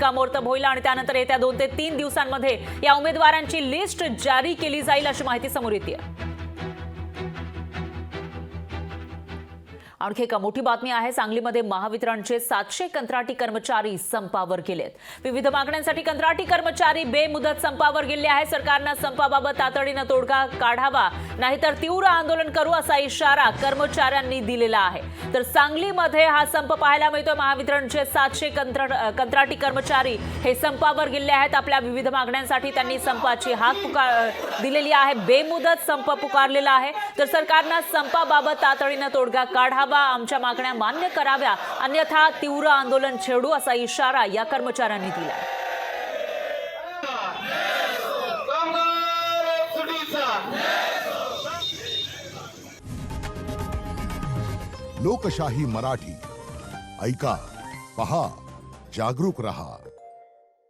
शिक्कामोर्तब होईल आणि त्यानंतर येत्या 2 ते 3 दिवसांमध्ये या उमेदवारांची लिस्ट जारी केली जाईल अशी माहिती समोर येते। आणखी एक मोठी बातमी आहे। सांगलीमध्ये महावितरणचे 700 कंत्राटी कर्मचारी संपावर गेलेत। विविध मागण्यांसाठी कंत्राटी कर्मचारी बेमुदत संपावर गेले आहेत। सरकारने संपाबाबत तातडीने तोडगा काढावा, नाहीतर तीव्र आंदोलन करू असा इशारा कर्मचाऱ्यांनी दिलेला आहे। तर सांगलीमध्ये हा संप पाहायला मिळतो। महावितरणचे 700 कंत्राटी कर्मचारी हे संपावर गेले आहेत। आपल्या विविध मागण्यांसाठी त्यांनी संपाची हाक दिलेली आहे, बेमुदत संप पुकारलेला आहे। तर सरकारने संपाबाबत तातडीने तोडगा काढावा, आमच्या मागण्या मान्य कराव्या, अन्यथा तीव्र आंदोलन छेडू असा इशारा या कर्मचाऱ्यांनी दिला। लोकशाही मराठी ऐका, पहा, जागरूक रहा।